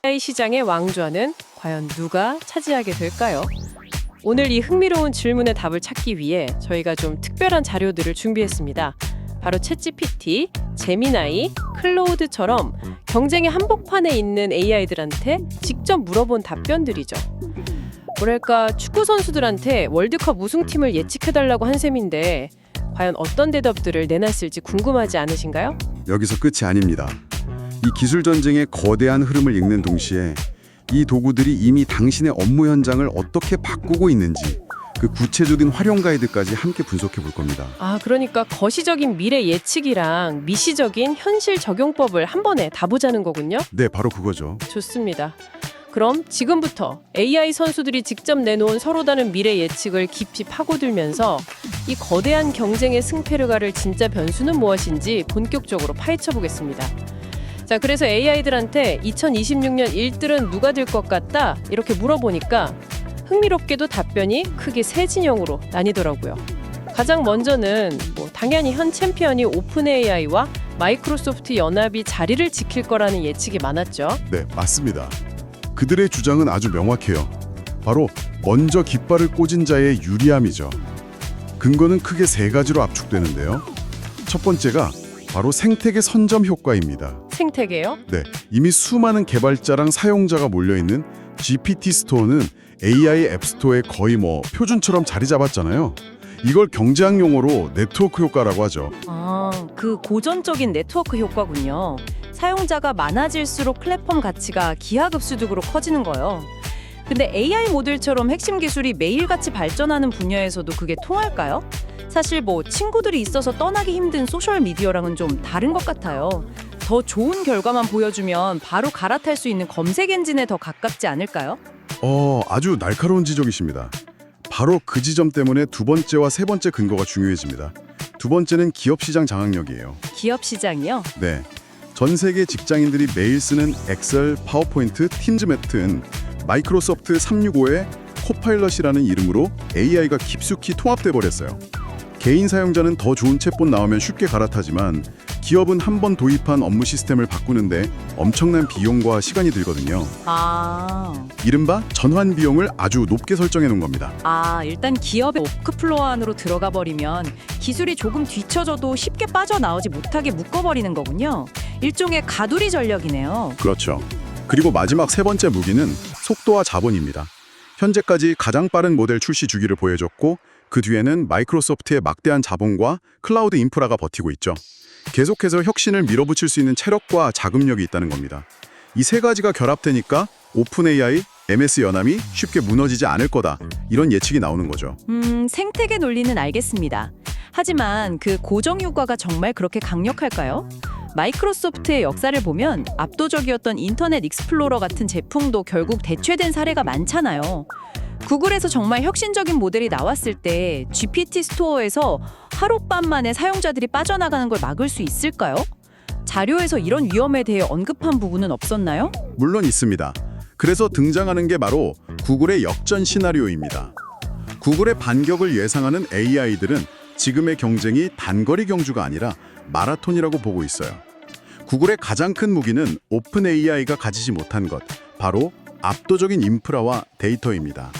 AI 시장의 왕좌는 과연 누가 차지하게 될까요? 오늘 이 흥미로운 질문의 답을 찾기 위해 저희가 좀 특별한 자료들을 준비했습니다. 바로 챗GPT, 제미나이, 클로우드처럼 경쟁의 한복판에 있는 AI들한테 직접 물어본 답변들이죠. 뭐랄까, 축구 선수들한테 월드컵 우승팀을 예측해달라고 한 셈인데 과연 어떤 대답들을 내놨을지 궁금하지 않으신가요? 여기서 끝이 아닙니다. 이 기술 전쟁의 거대한 흐름을 읽는 동시에 이 도구들이 이미 당신의 업무 현장을 어떻게 바꾸고 있는지 그 구체적인 활용 가이드까지 함께 분석해 볼 겁니다. 그러니까 거시적인 미래 예측이랑 미시적인 현실 적용법을 한 번에 다 보자는 거군요. 네, 바로 그거죠. 좋습니다. 그럼 지금부터 AI 선수들이 직접 내놓은 서로 다른 미래 예측을 깊이 파고들면서 이 거대한 경쟁의 승패를 가를 진짜 변수는 무엇인지 본격적으로 파헤쳐 보겠습니다. 자, 그래서 AI들한테 2026년 1등은 누가 될 것 같다? 이렇게 물어보니까 흥미롭게도 답변이 크게 세 진영으로 나뉘더라고요. 가장 먼저는 당연히 현 챔피언이 오픈 AI와 마이크로소프트 연합이 자리를 지킬 거라는 예측이 많았죠. 네, 맞습니다. 그들의 주장은 아주 명확해요. 바로 먼저 깃발을 꽂은 자의 유리함이죠. 근거는 크게 세 가지로 압축되는데요. 첫 번째가 바로 생태계 선점 효과입니다. 생태계요? 네, 이미 수많은 개발자랑 사용자가 몰려있는 GPT 스토어는 AI 앱스토어에 거의 표준처럼 자리 잡았잖아요. 이걸 경제학 용어로 네트워크 효과라고 하죠. 그 고전적인 네트워크 효과군요. 사용자가 많아질수록 플랫폼 가치가 기하급수적으로 커지는 거예요. 근데 AI 모델처럼 핵심 기술이 매일같이 발전하는 분야에서도 그게 통할까요? 사실 친구들이 있어서 떠나기 힘든 소셜미디어랑은 좀 다른 것 같아요. 더 좋은 결과만 보여주면 바로 갈아탈 수 있는 검색 엔진에 더 가깝지 않을까요? 아주 날카로운 지적이십니다. 바로 그 지점 때문에 두 번째와 세 번째 근거가 중요해집니다. 두 번째는 기업 시장 장악력이에요. 기업 시장이요? 네, 전 세계 직장인들이 매일 쓰는 엑셀, 파워포인트, 팀즈 같은 마이크로소프트 365의 코파일럿이라는 이름으로 AI가 깊숙이 통합돼 버렸어요. 개인 사용자는 더 좋은 챗봇 나오면 쉽게 갈아타지만 기업은 한 번 도입한 업무 시스템을 바꾸는데 엄청난 비용과 시간이 들거든요. 이른바 전환 비용을 아주 높게 설정해 놓은 겁니다. 일단 기업의 워크플로어 안으로 들어가 버리면 기술이 조금 뒤처져도 쉽게 빠져나오지 못하게 묶어버리는 거군요. 일종의 가두리 전략이네요. 그렇죠. 그리고 마지막 세 번째 무기는 속도와 자본입니다. 현재까지 가장 빠른 모델 출시 주기를 보여줬고 그 뒤에는 마이크로소프트의 막대한 자본과 클라우드 인프라가 버티고 있죠. 계속해서 혁신을 밀어붙일 수 있는 체력과 자금력이 있다는 겁니다. 이 세 가지가 결합되니까 오픈 AI, MS 연합이 쉽게 무너지지 않을 거다. 이런 예측이 나오는 거죠. 생태계 논리는 알겠습니다. 하지만 그 고정 효과가 정말 그렇게 강력할까요? 마이크로소프트의 역사를 보면 압도적이었던 인터넷 익스플로러 같은 제품도 결국 대체된 사례가 많잖아요. 구글에서 정말 혁신적인 모델이 나왔을 때 GPT 스토어에서 하룻밤 만에 사용자들이 빠져나가는 걸 막을 수 있을까요? 자료에서 이런 위험에 대해 언급한 부분은 없었나요? 물론 있습니다. 그래서 등장하는 게 바로 구글의 역전 시나리오입니다. 구글의 반격을 예상하는 AI들은 지금의 경쟁이 단거리 경주가 아니라 마라톤이라고 보고 있어요. 구글의 가장 큰 무기는 오픈 AI가 가지지 못한 것, 바로 압도적인 인프라와 데이터입니다.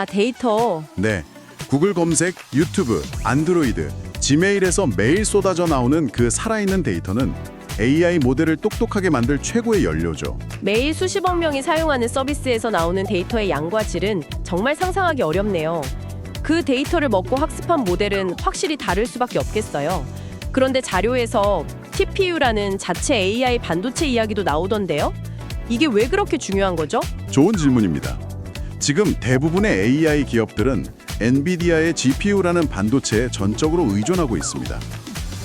데이터. 네, 구글 검색, 유튜브, 안드로이드, 지메일에서 매일 쏟아져 나오는 그 살아있는 데이터는 AI 모델을 똑똑하게 만들 최고의 연료죠. 매일 수십억 명이 사용하는 서비스에서 나오는 데이터의 양과 질은 정말 상상하기 어렵네요. 그 데이터를 먹고 학습한 모델은 확실히 다를 수밖에 없겠어요. 그런데 자료에서 TPU라는 자체 AI 반도체 이야기도 나오던데요? 이게 왜 그렇게 중요한 거죠? 좋은 질문입니다. 지금 대부분의 AI 기업들은 엔비디아의 GPU라는 반도체에 전적으로 의존하고 있습니다.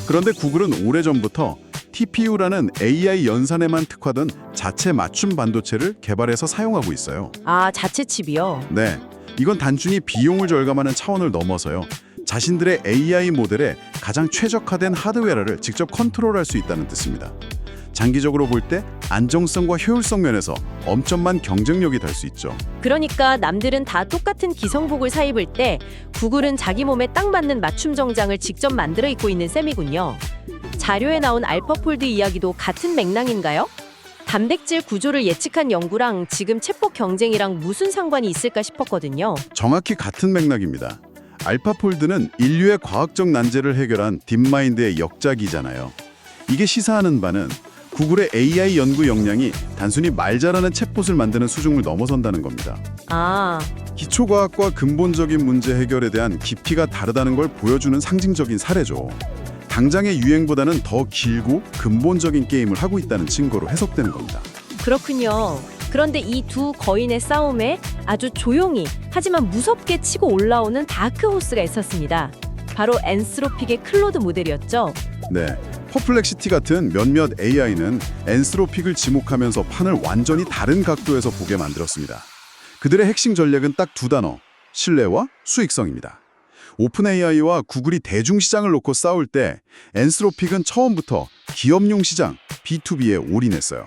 그런데 구글은 오래전부터 TPU라는 AI 연산에만 특화된 자체 맞춤 반도체를 개발해서 사용하고 있어요. 자체 칩이요? 네, 이건 단순히 비용을 절감하는 차원을 넘어서요. 자신들의 AI 모델에 가장 최적화된 하드웨어를 직접 컨트롤할 수 있다는 뜻입니다. 장기적으로 볼 때 안정성과 효율성 면에서 엄청난 경쟁력이 될 수 있죠. 그러니까 남들은 다 똑같은 기성복을 사입을 때 구글은 자기 몸에 딱 맞는 맞춤 정장을 직접 만들어 입고 있는 셈이군요. 자료에 나온 알파폴드 이야기도 같은 맥락인가요? 단백질 구조를 예측한 연구랑 지금 챗봇 경쟁이랑 무슨 상관이 있을까 싶었거든요. 정확히 같은 맥락입니다. 알파폴드는 인류의 과학적 난제를 해결한 딥마인드의 역작이잖아요. 이게 시사하는 바는 구글의 AI 연구 역량이 단순히 말 잘하는 챗봇을 만드는 수준을 넘어선다는 겁니다. 아, 기초과학과 근본적인 문제 해결에 대한 깊이가 다르다는 걸 보여주는 상징적인 사례죠. 당장의 유행보다는 더 길고 근본적인 게임을 하고 있다는 증거로 해석되는 겁니다. 그렇군요. 그런데 이 두 거인의 싸움에 아주 조용히 하지만 무섭게 치고 올라오는 다크호스가 있었습니다. 바로 엔스로픽의 클로드 모델이었죠. 네, 퍼플렉시티 같은 몇몇 AI는 엔스로픽을 지목하면서 판을 완전히 다른 각도에서 보게 만들었습니다. 그들의 핵심 전략은 딱 두 단어, 신뢰와 수익성입니다. 오픈 AI와 구글이 대중시장을 놓고 싸울 때 엔스로픽은 처음부터 기업용 시장, B2B에 올인했어요.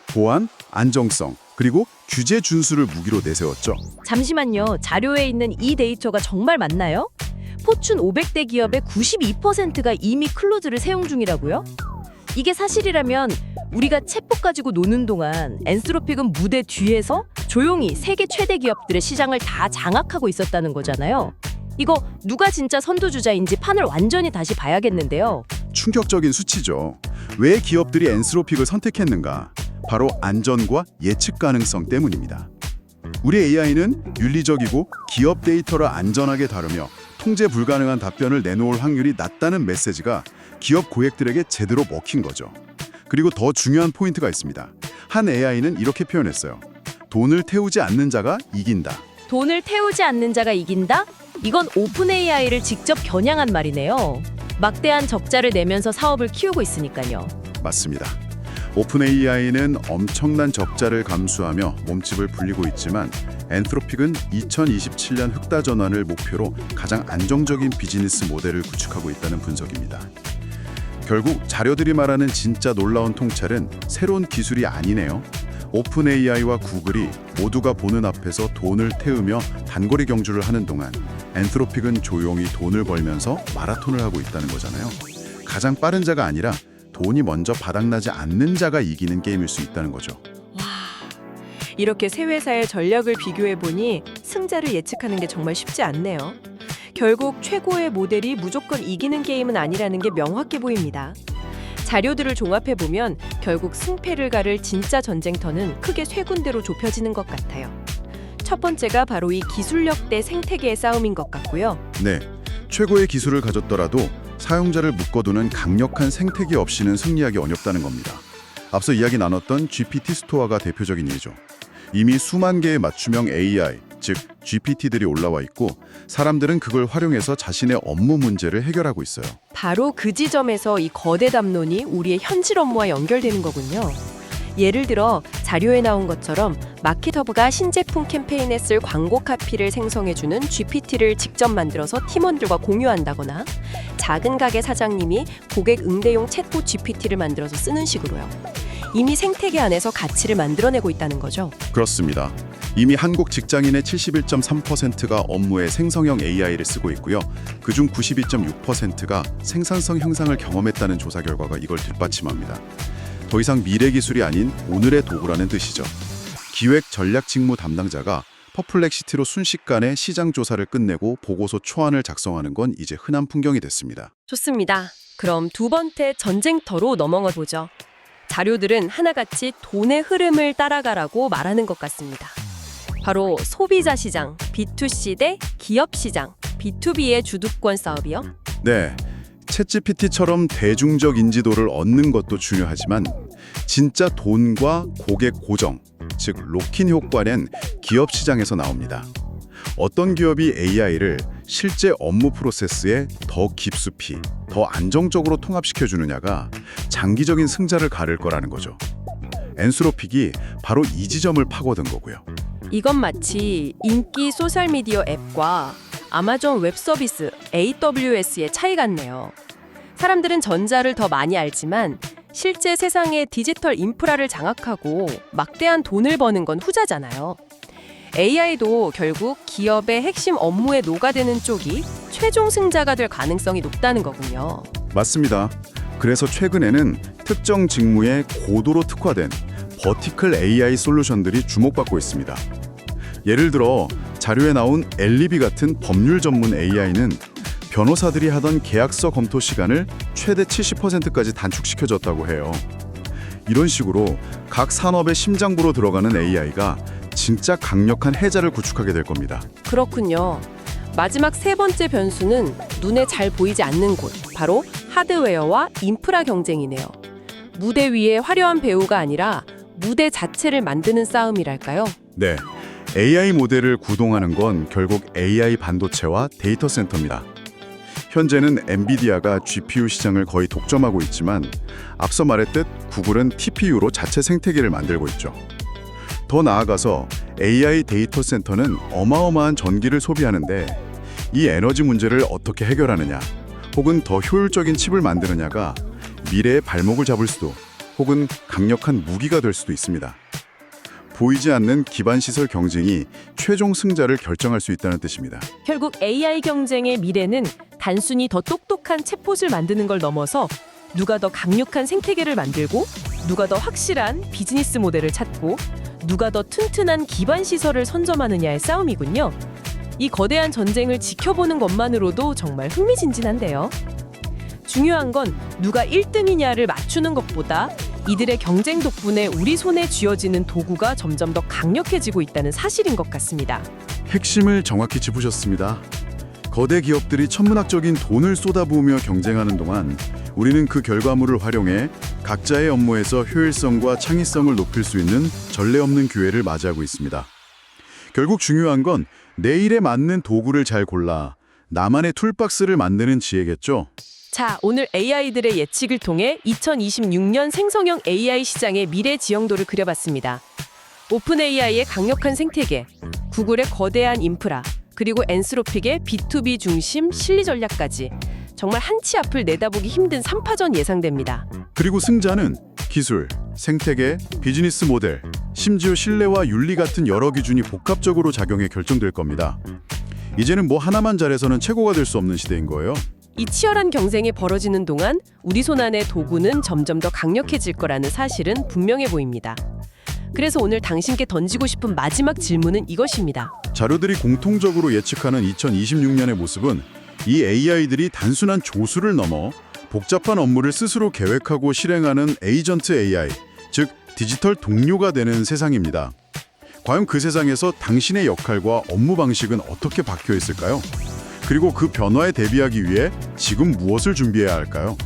보안, 안정성, 그리고 규제 준수를 무기로 내세웠죠. 잠시만요. 자료에 있는 이 데이터가 정말 맞나요? 포춘 500대 기업의 92%가 이미 클로즈를 사용 중이라고요? 이게 사실이라면 우리가 챗봇 가지고 노는 동안 엔스로픽은 무대 뒤에서 조용히 세계 최대 기업들의 시장을 다 장악하고 있었다는 거잖아요. 이거 누가 진짜 선두주자인지 판을 완전히 다시 봐야겠는데요. 충격적인 수치죠. 왜 기업들이 엔스로픽을 선택했는가? 바로 안전과 예측 가능성 때문입니다. 우리 AI는 윤리적이고 기업 데이터를 안전하게 다루며 통제 불가능한 답변을 내놓을 확률이 낮다는 메시지가 기업 고객들에게 제대로 먹힌 거죠. 그리고 더 중요한 포인트가 있습니다. 한 AI는 이렇게 표현했어요. 돈을 태우지 않는 자가 이긴다. 돈을 태우지 않는 자가 이긴다? 이건 오픈 AI를 직접 겨냥한 말이네요. 막대한 적자를 내면서 사업을 키우고 있으니까요. 맞습니다. 오픈 AI는 엄청난 적자를 감수하며 몸집을 불리고 있지만 엔트로픽은 2027년 흑다 전환을 목표로 가장 안정적인 비즈니스 모델을 구축하고 있다는 분석입니다. 결국 자료들이 말하는 진짜 놀라운 통찰은 새로운 기술이 아니네요. 오픈 AI와 구글이 모두가 보는 앞에서 돈을 태우며 단거리 경주를 하는 동안 엔트로픽은 조용히 돈을 벌면서 마라톤을 하고 있다는 거잖아요. 가장 빠른 자가 아니라 돈이 먼저 바닥나지 않는 자가 이기는 게임일 수 있다는 거죠. 이렇게 세 회사의 전략을 비교해보니 승자를 예측하는 게 정말 쉽지 않네요. 결국 최고의 모델이 무조건 이기는 게임은 아니라는 게 명확해 보입니다. 자료들을 종합해보면 결국 승패를 가를 진짜 전쟁터는 크게 세 군데로 좁혀지는 것 같아요. 첫 번째가 바로 이 기술력 대 생태계의 싸움인 것 같고요. 네, 최고의 기술을 가졌더라도 사용자를 묶어두는 강력한 생태계 없이는 승리하기 어렵다는 겁니다. 앞서 이야기 나눴던 GPT 스토어가 대표적인 예죠. 이미 수만 개의 맞춤형 AI, 즉 GPT들이 올라와 있고 사람들은 그걸 활용해서 자신의 업무 문제를 해결하고 있어요. 바로 그 지점에서 이 거대 담론이 우리의 현실 업무와 연결되는 거군요. 예를 들어 자료에 나온 것처럼 마케터부가 신제품 캠페인에 쓸 광고 카피를 생성해주는 GPT를 직접 만들어서 팀원들과 공유한다거나 작은 가게 사장님이 고객 응대용 챗봇 GPT를 만들어서 쓰는 식으로요. 이미 생태계 안에서 가치를 만들어내고 있다는 거죠. 그렇습니다. 이미 한국 직장인의 71.3%가 업무에 생성형 AI를 쓰고 있고요. 그중 92.6%가 생산성 향상을 경험했다는 조사 결과가 이걸 뒷받침합니다. 더 이상 미래 기술이 아닌 오늘의 도구라는 뜻이죠. 기획 전략 직무 담당자가 퍼플렉시티로 순식간에 시장 조사를 끝내고 보고서 초안을 작성하는 건 이제 흔한 풍경이 됐습니다. 좋습니다. 그럼 두 번째 전쟁터로 넘어가 보죠. 자료들은 하나같이 돈의 흐름을 따라가라고 말하는 것 같습니다. 바로 소비자 시장, B2C 대 기업 시장, B2B의 주도권 싸움이요. 네, 챗GPT처럼 대중적 인지도를 얻는 것도 중요하지만 진짜 돈과 고객 고정, 즉 록인 효과는 기업 시장에서 나옵니다. 어떤 기업이 AI를 실제 업무 프로세스에 더 깊숙이, 더 안정적으로 통합시켜주느냐가 장기적인 승자를 가를 거라는 거죠. 엔스로픽이 바로 이 지점을 파고든 거고요. 이건 마치 인기 소셜미디어 앱과 아마존 웹 서비스 AWS의 차이 같네요. 사람들은 전자를 더 많이 알지만 실제 세상의 디지털 인프라를 장악하고 막대한 돈을 버는 건 후자잖아요. AI도 결국 기업의 핵심 업무에 녹아드는 쪽이 최종 승자가 될 가능성이 높다는 거군요. 맞습니다. 그래서 최근에는 특정 직무에 고도로 특화된 버티컬 AI 솔루션들이 주목받고 있습니다. 예를 들어 자료에 나온 엘리비 같은 법률 전문 AI는 변호사들이 하던 계약서 검토 시간을 최대 70%까지 단축시켜줬다고 해요. 이런 식으로 각 산업의 심장부로 들어가는 AI가 진짜 강력한 해자를 구축하게 될 겁니다. 그렇군요. 마지막 세 번째 변수는 눈에 잘 보이지 않는 곳, 바로 하드웨어와 인프라 경쟁이네요. 무대 위에 화려한 배우가 아니라 무대 자체를 만드는 싸움이랄까요? 네, AI 모델을 구동하는 건 결국 AI 반도체와 데이터 센터입니다. 현재는 엔비디아가 GPU 시장을 거의 독점하고 있지만 앞서 말했듯 구글은 TPU로 자체 생태계를 만들고 있죠. 더 나아가서 AI 데이터 센터는 어마어마한 전기를 소비하는데 이 에너지 문제를 어떻게 해결하느냐, 혹은 더 효율적인 칩을 만드느냐가 미래의 발목을 잡을 수도, 혹은 강력한 무기가 될 수도 있습니다. 보이지 않는 기반 시설 경쟁이 최종 승자를 결정할 수 있다는 뜻입니다. 결국 AI 경쟁의 미래는 단순히 더 똑똑한 챗봇을 만드는 걸 넘어서 누가 더 강력한 생태계를 만들고, 누가 더 확실한 비즈니스 모델을 찾고, 누가 더 튼튼한 기반 시설을 선점하느냐의 싸움이군요. 이 거대한 전쟁을 지켜보는 것만으로도 정말 흥미진진한데요. 중요한 건 누가 1등이냐를 맞추는 것보다 이들의 경쟁 덕분에 우리 손에 쥐어지는 도구가 점점 더 강력해지고 있다는 사실인 것 같습니다. 핵심을 정확히 짚으셨습니다. 거대 기업들이 천문학적인 돈을 쏟아부으며 경쟁하는 동안 우리는 그 결과물을 활용해 각자의 업무에서 효율성과 창의성을 높일 수 있는 전례 없는 기회를 맞이하고 있습니다. 결국 중요한 건 내일에 맞는 도구를 잘 골라 나만의 툴박스를 만드는 지혜겠죠. 자, 오늘 AI들의 예측을 통해 2026년 생성형 AI 시장의 미래 지형도를 그려봤습니다. 오픈 AI의 강력한 생태계, 구글의 거대한 인프라, 그리고 엔스로픽의 B2B 중심 실리 전략까지 정말 한치 앞을 내다보기 힘든 3파전 예상됩니다. 그리고 승자는 기술, 생태계, 비즈니스 모델, 심지어 신뢰와 윤리 같은 여러 기준이 복합적으로 작용해 결정될 겁니다. 이제는 뭐 하나만 잘해서는 최고가 될 수 없는 시대인 거예요. 이 치열한 경쟁이 벌어지는 동안 우리 손 안의 도구는 점점 더 강력해질 거라는 사실은 분명해 보입니다. 그래서 오늘 당신께 던지고 싶은 마지막 질문은 이것입니다. 자료들이 공통적으로 예측하는 2026년의 모습은 이 AI들이 단순한 조수를 넘어 복잡한 업무를 스스로 계획하고 실행하는 에이전트 AI, 즉 디지털 동료가 되는 세상입니다. 과연 그 세상에서 당신의 역할과 업무 방식은 어떻게 바뀌어 있을까요? 그리고 그 변화에 대비하기 위해 지금 무엇을 준비해야 할까요?